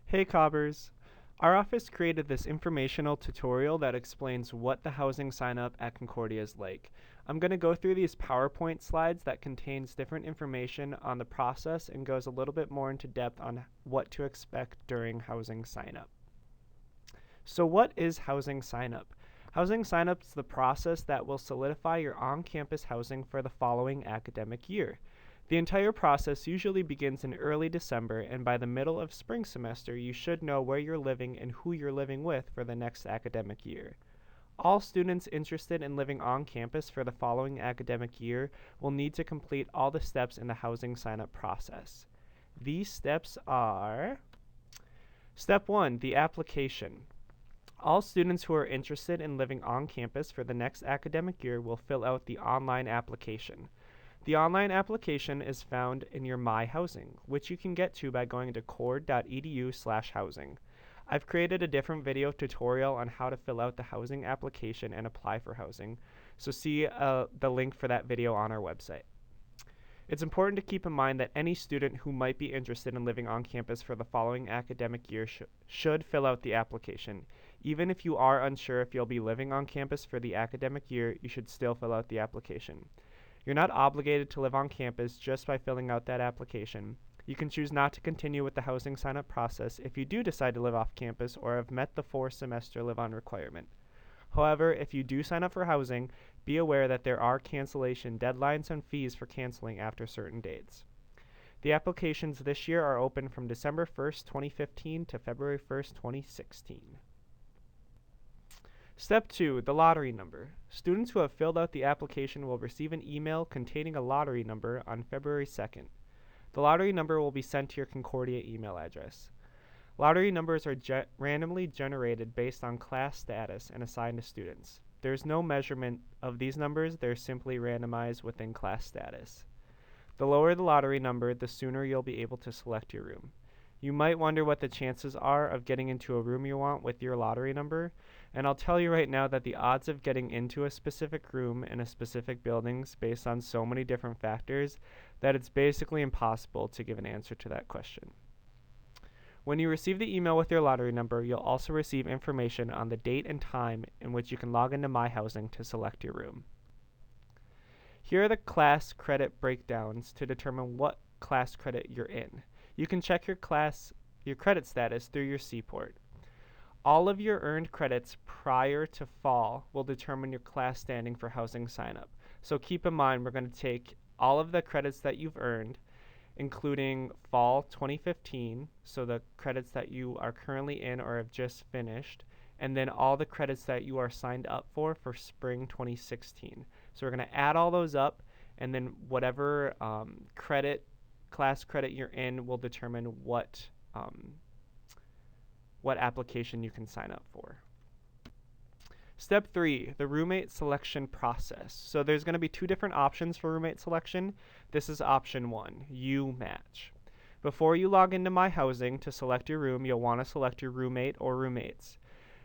Hey Cobbers! Our office created this informational tutorial that explains what the housing sign-up at Concordia is like. I'm going to go through these PowerPoint slides that contains different information on the process and goes a little bit more into depth on what to expect during housing sign-up. So what is housing sign-up? Housing sign-up is the process that will solidify your on-campus housing for the following academic year. The entire process usually begins in early December, and by the middle of spring semester, you should know where you're living and who you're living with for the next academic year. All students interested in living on campus for the following academic year will need to complete all the steps in the housing sign-up process. These steps are: Step 1, the application. All students who are interested in living on campus for the next academic year will fill out the online application. The online application is found in your My Housing, which you can get to by going to cord.edu/housing. I've created a different video tutorial on how to fill out the housing application and apply for housing, so see the link for that video on our website. It's important to keep in mind that any student who might be interested in living on campus for the following academic year should fill out the application. Even if you are unsure if you'll be living on campus for the academic year, you should still fill out the application. You're not obligated to live on campus just by filling out that application. You can choose not to continue with the housing sign-up process if you do decide to live off campus or have met the 4-semester live-on requirement. However, if you do sign up for housing, be aware that there are cancellation deadlines and fees for canceling after certain dates. The applications this year are open from December 1st, 2015 to February 1st, 2016. Step 2, the lottery number. Students who have filled out the application will receive an email containing a lottery number on February 2nd. The lottery number will be sent to your Concordia email address. Lottery numbers are randomly generated based on class status and assigned to students. There is no measurement of these numbers, they're simply randomized within class status. The lower the lottery number, the sooner you'll be able to select your room. You might wonder what the chances are of getting into a room you want with your lottery number, and I'll tell you right now that the odds of getting into a specific room in a specific building is based on so many different factors that it's basically impossible to give an answer to that question. When you receive the email with your lottery number, you'll also receive information on the date and time in which you can log into My Housing to select your room. Here are the class credit breakdowns to determine what class credit you're in. You can check your credit status through your Seaport. All of your earned credits prior to fall will determine your class standing for housing sign-up. So keep in mind, we're going to take all of the credits that you've earned, including fall 2015, so the credits that you are currently in or have just finished, and then all the credits that you are signed up for spring 2016. So we're going to add all those up, and then whatever class credit you're in will determine what application you can sign up for. Step 3, the roommate selection process. So there's going to be two different options for roommate selection. This is option 1, you match. Before you log into My Housing to select your room, you'll want to select your roommate or roommates.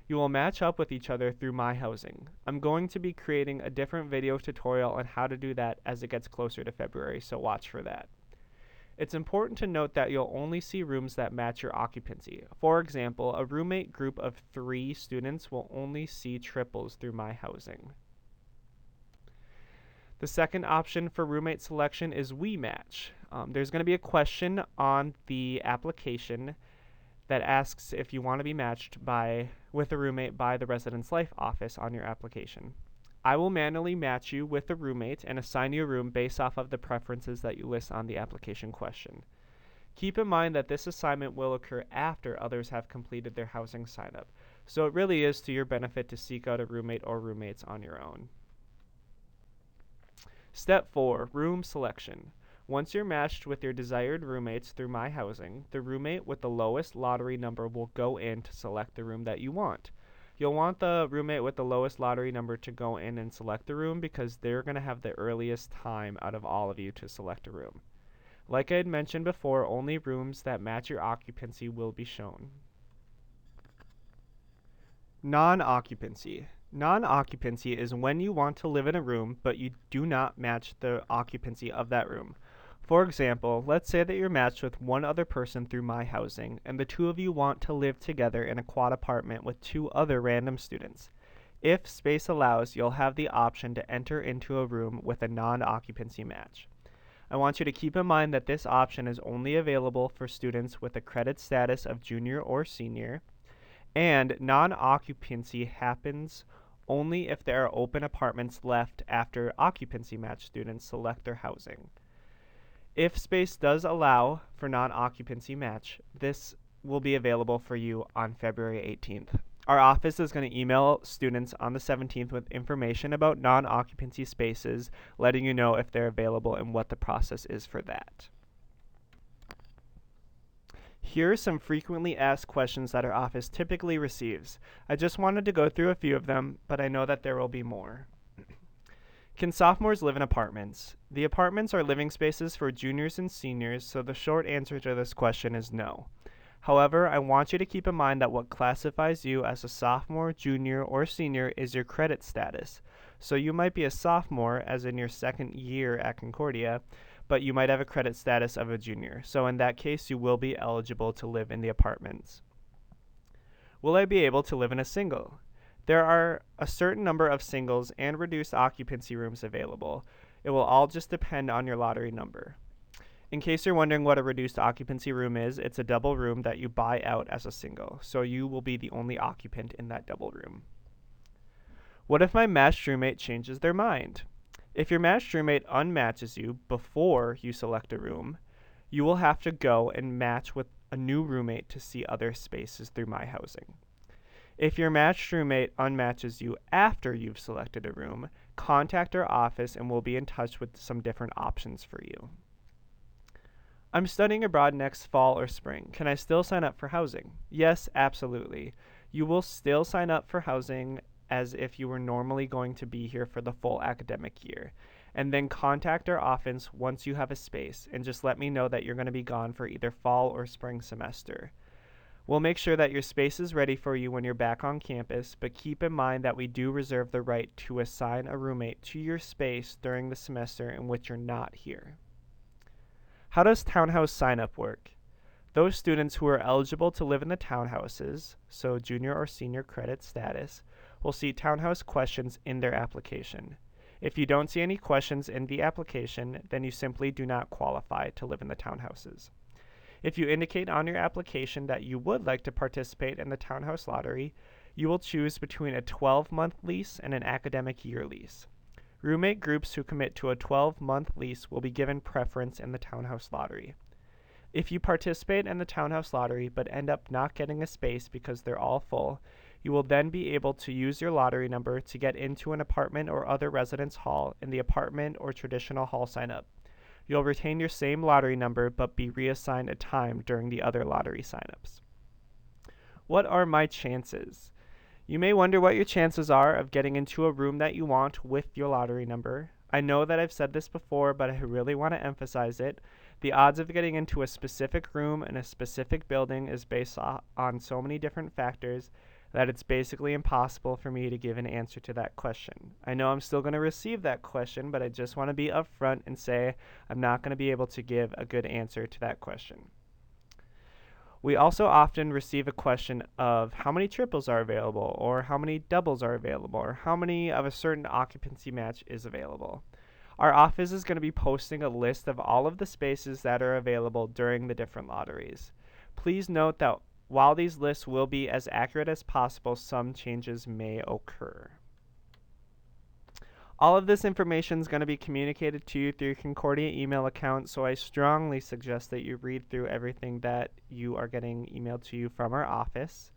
You will match up with each other through My Housing. I'm going to be creating a different video tutorial on how to do that as it gets closer to February, so watch for that. It's important to note that you'll only see rooms that match your occupancy. For example, a roommate group of 3 students will only see triples through My Housing. The second option for roommate selection is We Match. There's going to be a question on the application that asks if you want to be matched with a roommate by the Residence Life office on your application. I will manually match you with a roommate and assign you a room based off of the preferences that you list on the application question. Keep in mind that this assignment will occur after others have completed their housing sign-up, so it really is to your benefit to seek out a roommate or roommates on your own. Step 4, room selection. Once you're matched with your desired roommates through My Housing, the roommate with the lowest lottery number will go in to select the room that you want. You'll want the roommate with the lowest lottery number to go in and select the room because they're going to have the earliest time out of all of you to select a room. Like I had mentioned before, only rooms that match your occupancy will be shown. Non-occupancy. Non-occupancy is when you want to live in a room, but you do not match the occupancy of that room. For example, let's say that you're matched with one other person through My Housing, and the two of you want to live together in a quad apartment with two other random students. If space allows, you'll have the option to enter into a room with a non-occupancy match. I want you to keep in mind that this option is only available for students with a credit status of junior or senior, and non-occupancy happens only if there are open apartments left after occupancy match students select their housing. If space does allow for non-occupancy match, this will be available for you on February 18th. Our office is going to email students on the 17th with information about non-occupancy spaces, letting you know if they're available and what the process is for that. Here are some frequently asked questions that our office typically receives. I just wanted to go through a few of them, but I know that there will be more. Can sophomores live in apartments? The apartments are living spaces for juniors and seniors, so the short answer to this question is no. However, I want you to keep in mind that what classifies you as a sophomore, junior, or senior is your credit status. So you might be a sophomore, as in your second year at Concordia, but you might have a credit status of a junior. So in that case, you will be eligible to live in the apartments. Will I be able to live in a single? There are a certain number of singles and reduced occupancy rooms available. It will all just depend on your lottery number. In case you're wondering what a reduced occupancy room is, it's a double room that you buy out as a single, so you will be the only occupant in that double room. What if my matched roommate changes their mind? If your matched roommate unmatches you before you select a room, you will have to go and match with a new roommate to see other spaces through My Housing. If your matched roommate unmatches you after you've selected a room, contact our office and we'll be in touch with some different options for you. I'm studying abroad next fall or spring. Can I still sign up for housing? Yes, absolutely. You will still sign up for housing as if you were normally going to be here for the full academic year. And then contact our office once you have a space and just let me know that you're going to be gone for either fall or spring semester. We'll make sure that your space is ready for you when you're back on campus, but keep in mind that we do reserve the right to assign a roommate to your space during the semester in which you're not here. How does townhouse sign-up work? Those students who are eligible to live in the townhouses, so junior or senior credit status, will see townhouse questions in their application. If you don't see any questions in the application, then you simply do not qualify to live in the townhouses. If you indicate on your application that you would like to participate in the townhouse lottery, you will choose between a 12-month lease and an academic year lease. Roommate groups who commit to a 12-month lease will be given preference in the townhouse lottery. If you participate in the townhouse lottery but end up not getting a space because they're all full, you will then be able to use your lottery number to get into an apartment or other residence hall in the apartment or traditional hall sign-up. You'll retain your same lottery number but be reassigned a time during the other lottery signups. What are my chances? You may wonder what your chances are of getting into a room that you want with your lottery number. I know that I've said this before, but I really want to emphasize it. The odds of getting into a specific room in a specific building is based on so many different factors that it's basically impossible for me to give an answer to that question. I know I'm still going to receive that question, but I just want to be upfront and say I'm not going to be able to give a good answer to that question. We also often receive a question of how many triples are available, or how many doubles are available, or how many of a certain occupancy match is available. Our office is going to be posting a list of all of the spaces that are available during the different lotteries. Please note that while these lists will be as accurate as possible, some changes may occur. All of this information is going to be communicated to you through your Concordia email account, so I strongly suggest that you read through everything that you are getting emailed to you from our office.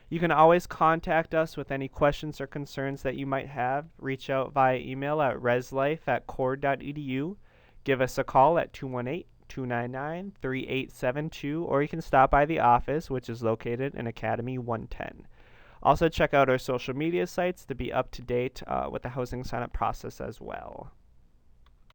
You can always contact us with any questions or concerns that you might have. Reach out via email at reslife@cord.edu. Give us a call at 218-299-3872, or you can stop by the office, which is located in Academy 110. Also check out our social media sites to be up to date with the housing sign-up process as well.